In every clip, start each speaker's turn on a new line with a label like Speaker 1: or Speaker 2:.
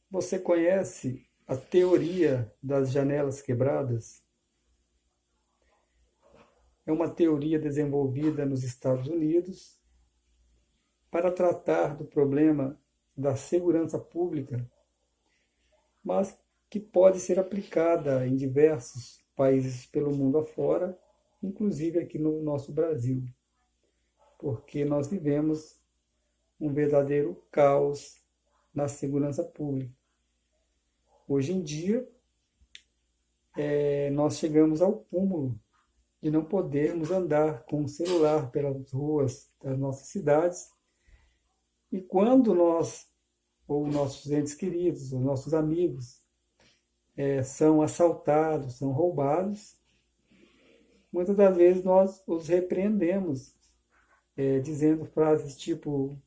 Speaker 1: Você conhece a teoria das janelas quebradas? É uma teoria desenvolvida nos Estados Unidos para tratar do problema da segurança pública, mas que pode ser aplicada em diversos países pelo mundo afora, inclusive aqui no nosso Brasil, porque nós vivemos um verdadeiro caos na segurança pública. Hoje em dia, nós chegamos ao cúmulo de não podermos andar com o celular pelas ruas das nossas cidades. E quando nós, ou nossos entes queridos, ou nossos amigos, são assaltados, são roubados, muitas das vezes nós os repreendemos, dizendo frases tipo: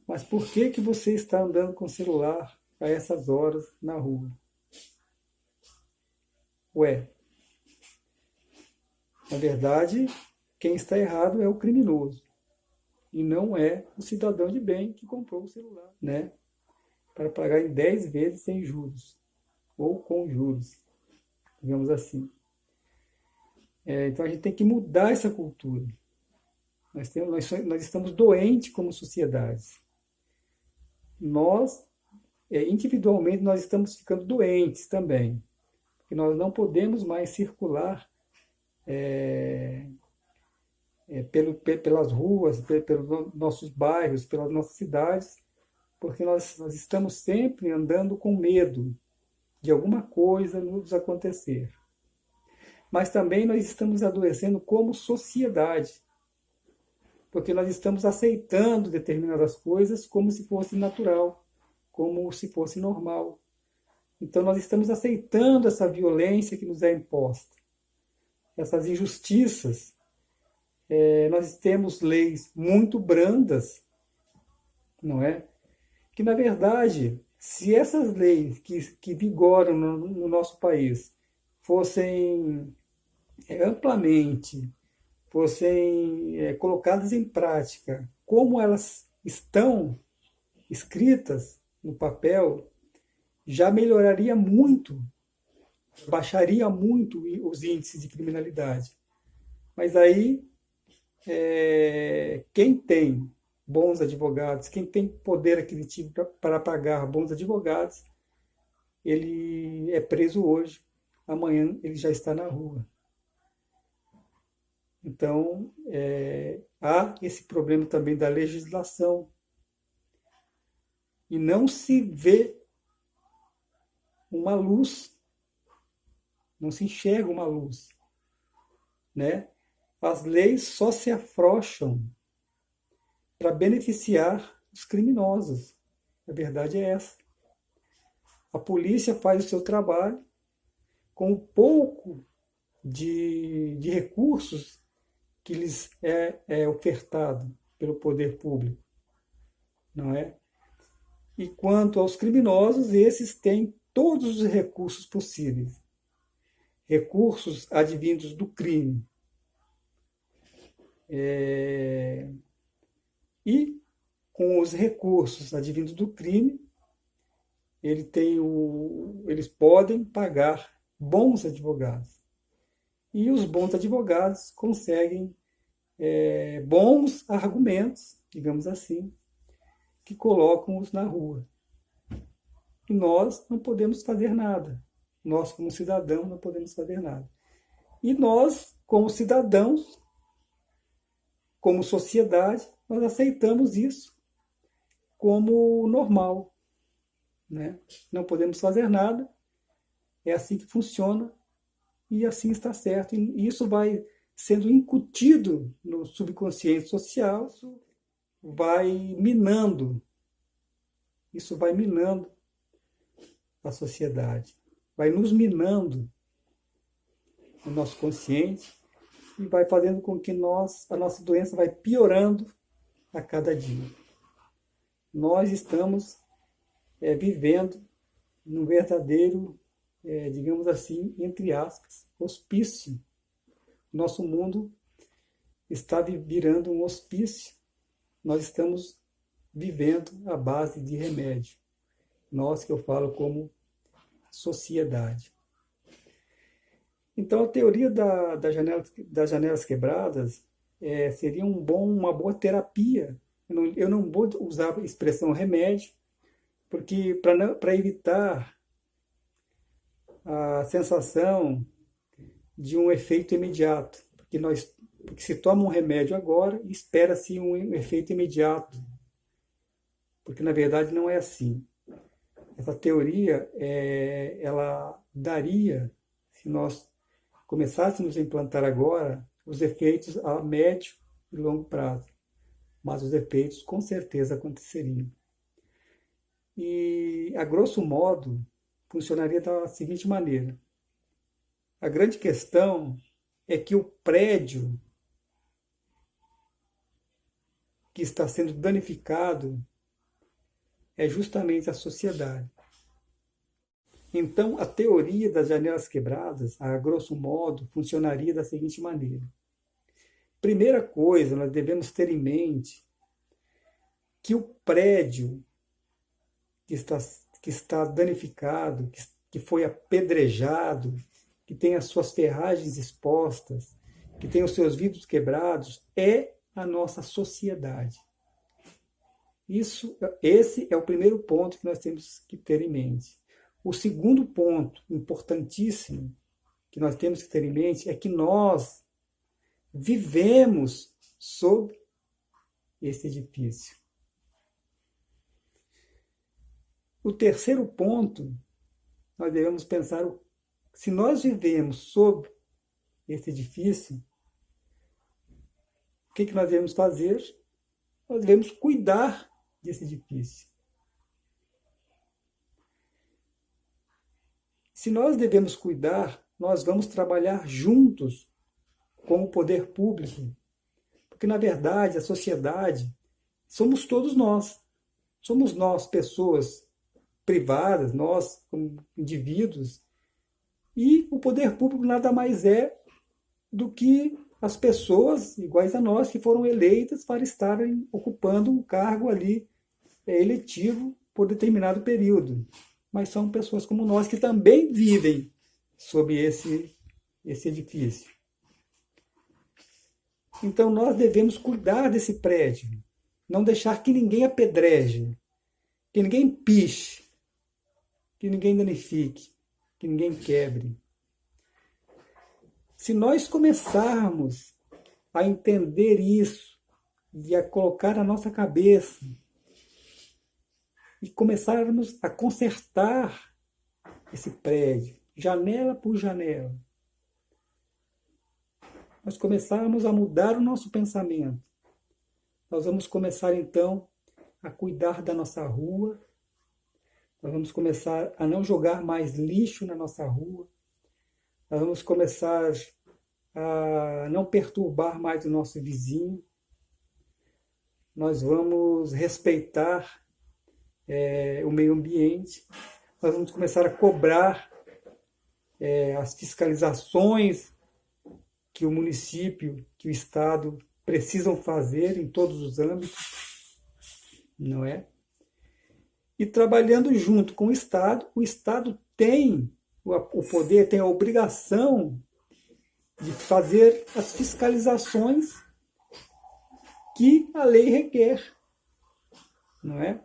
Speaker 1: mas por que que você está andando com o celular a essas horas na rua? Ué, na verdade, quem está errado é o criminoso e não é o cidadão de bem que comprou o celular, né? Para pagar em 10 vezes sem juros ou com juros, digamos assim. Então a gente tem que mudar essa cultura. Nós estamos doentes como sociedade. Nós, individualmente, nós estamos ficando doentes também, porque nós não podemos mais circular pelas ruas, pelos nossos bairros, pelas nossas cidades, porque nós estamos sempre andando com medo de alguma coisa nos acontecer. Mas também nós estamos adoecendo como sociedade, porque nós estamos aceitando determinadas coisas como se fosse natural, como se fosse normal. Então nós estamos aceitando essa violência que nos é imposta, essas injustiças. Nós temos leis muito brandas, não é? Que na verdade, se essas leis que vigoram no nosso país fossem amplamente, fossem colocadas em prática como elas estão escritas no papel, já melhoraria muito, baixaria muito os índices de criminalidade. Mas aí, quem tem bons advogados, quem tem poder aquisitivo para pagar bons advogados, ele é preso hoje, amanhã ele já está na rua. Então, há esse problema também da legislação. E não se vê uma luz, não se enxerga uma luz, né? As leis só se afrouxam para beneficiar os criminosos. A verdade é essa. A polícia faz o seu trabalho com um pouco de recursos que lhes é ofertado pelo poder público, não é? E quanto aos criminosos, esses têm todos os recursos possíveis, recursos advindos do crime. E com os recursos advindos do crime, eles podem pagar bons advogados. E os bons advogados conseguem bons argumentos, digamos assim, que colocam-os na rua. E nós não podemos fazer nada. Nós, como cidadãos, não podemos fazer nada. E nós, como cidadãos, como sociedade, nós aceitamos isso como normal, né? Não podemos fazer nada, é assim que funciona e assim está certo. E isso vai sendo incutido no subconsciente social, vai minando, isso vai minando a sociedade, vai nos minando o nosso consciente e vai fazendo com que a nossa doença vai piorando a cada dia. Nós estamos vivendo num verdadeiro, digamos assim, entre aspas, hospício. Nosso mundo está virando um hospício. Nós estamos vivendo à base de remédio. Nós que eu falo como sociedade. Então, a teoria das janelas quebradas seria uma boa terapia. Eu não vou usar a expressão remédio, porque para evitar a sensação de um efeito imediato, porque se toma um remédio agora e espera-se um efeito imediato, porque na verdade não é assim. Essa teoria, ela daria, se nós começássemos a implantar agora, os efeitos a médio e longo prazo, mas os efeitos com certeza aconteceriam. E, a grosso modo, funcionaria da seguinte maneira: a grande questão é que o prédio que está sendo danificado é justamente a sociedade. Então, a teoria das janelas quebradas, a grosso modo, funcionaria da seguinte maneira. Primeira coisa, nós devemos ter em mente que o prédio que está danificado, que foi apedrejado, que tem as suas ferragens expostas, que tem os seus vidros quebrados, é a nossa sociedade. Esse é o primeiro ponto que nós temos que ter em mente. O segundo ponto importantíssimo que nós temos que ter em mente é que nós vivemos sob esse edifício. O terceiro ponto, nós devemos pensar, se nós vivemos sob esse edifício, o que nós devemos fazer? Nós devemos cuidar desse edifício. Se nós devemos cuidar, nós vamos trabalhar juntos com o poder público, porque na verdade a sociedade somos todos nós. Somos nós, pessoas privadas, nós como indivíduos, e o poder público nada mais é do que as pessoas iguais a nós que foram eleitas para estarem ocupando um cargo ali eletivo por determinado período. Mas são pessoas como nós que também vivem sob esse edifício. Então nós devemos cuidar desse prédio, não deixar que ninguém apedreje, que ninguém piche, que ninguém danifique, que ninguém quebre. Se nós começarmos a entender isso e a colocar na nossa cabeça e começarmos a consertar esse prédio, janela por janela, nós começarmos a mudar o nosso pensamento, nós vamos começar então a cuidar da nossa rua, nós vamos começar a não jogar mais lixo na nossa rua, nós vamos começar a não perturbar mais o nosso vizinho, nós vamos respeitar o meio ambiente, nós vamos começar a cobrar as fiscalizações que o município, que o Estado precisam fazer em todos os âmbitos, não é? E trabalhando junto com o Estado tem o poder, tem a obrigação de fazer as fiscalizações que a lei requer, não é?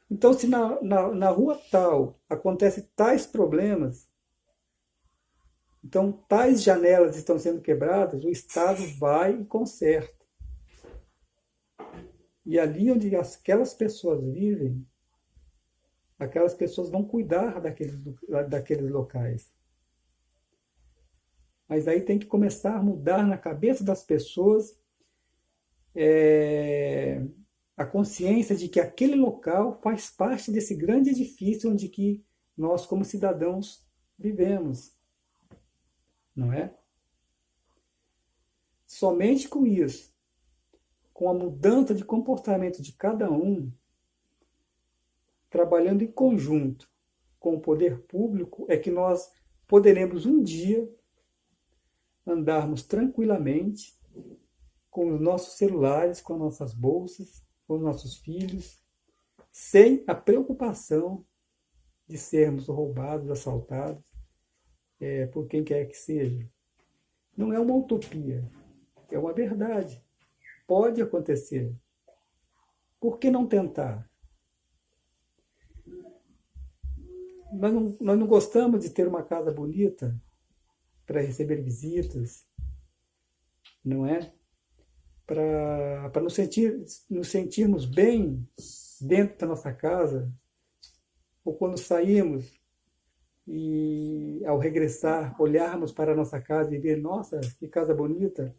Speaker 1: Então, se na rua tal acontecem tais problemas, então tais janelas estão sendo quebradas, o Estado vai e conserta. E ali onde aquelas pessoas vivem, aquelas pessoas vão cuidar daqueles locais. Mas aí tem que começar a mudar na cabeça das pessoas a consciência de que aquele local faz parte desse grande edifício onde que nós, como cidadãos, vivemos. Não é? Somente com isso, com a mudança de comportamento de cada um, trabalhando em conjunto com o poder público, é que nós poderemos um dia andarmos tranquilamente com os nossos celulares, com as nossas bolsas, com os nossos filhos, sem a preocupação de sermos roubados, assaltados, por quem quer que seja. Não é uma utopia, é uma verdade. Pode acontecer. Por que não tentar? Nós não gostamos de ter uma casa bonita para receber visitas, não é? Para nos sentirmos bem dentro da nossa casa, ou quando saímos e ao regressar olharmos para a nossa casa e ver, nossa, que casa bonita.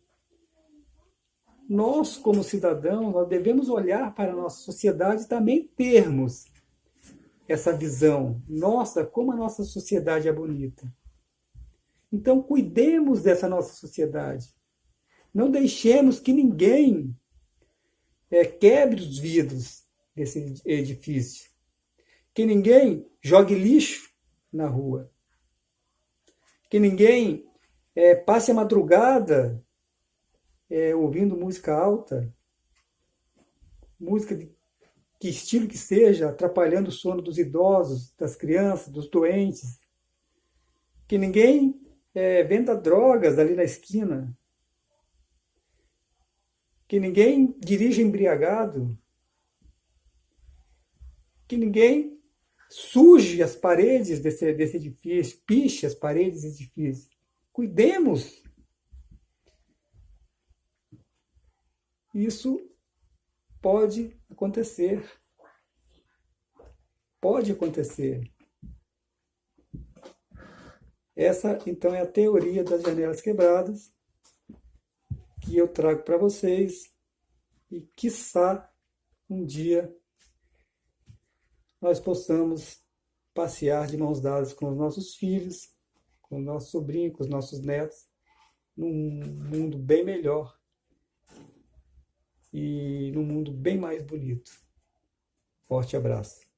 Speaker 1: Nós, como cidadãos, nós devemos olhar para a nossa sociedade e também termos essa visão. Nossa, como a nossa sociedade é bonita. Então, cuidemos dessa nossa sociedade. Não deixemos que ninguém quebre os vidros desse edifício. Que ninguém jogue lixo na rua. Que ninguém passe a madrugada ouvindo música alta, música de que estilo que seja, atrapalhando o sono dos idosos, das crianças, dos doentes. Que ninguém venda drogas ali na esquina. Que ninguém dirija embriagado. Que ninguém suje as paredes desse edifício, piche as paredes desse edifício. Cuidemos. Isso pode acontecer. Pode acontecer. Essa, então, é a teoria das janelas quebradas que eu trago para vocês e, quiçá, um dia nós possamos passear de mãos dadas com os nossos filhos, com os nossos sobrinhos, com os nossos netos, num mundo bem melhor e num mundo bem mais bonito. Forte abraço.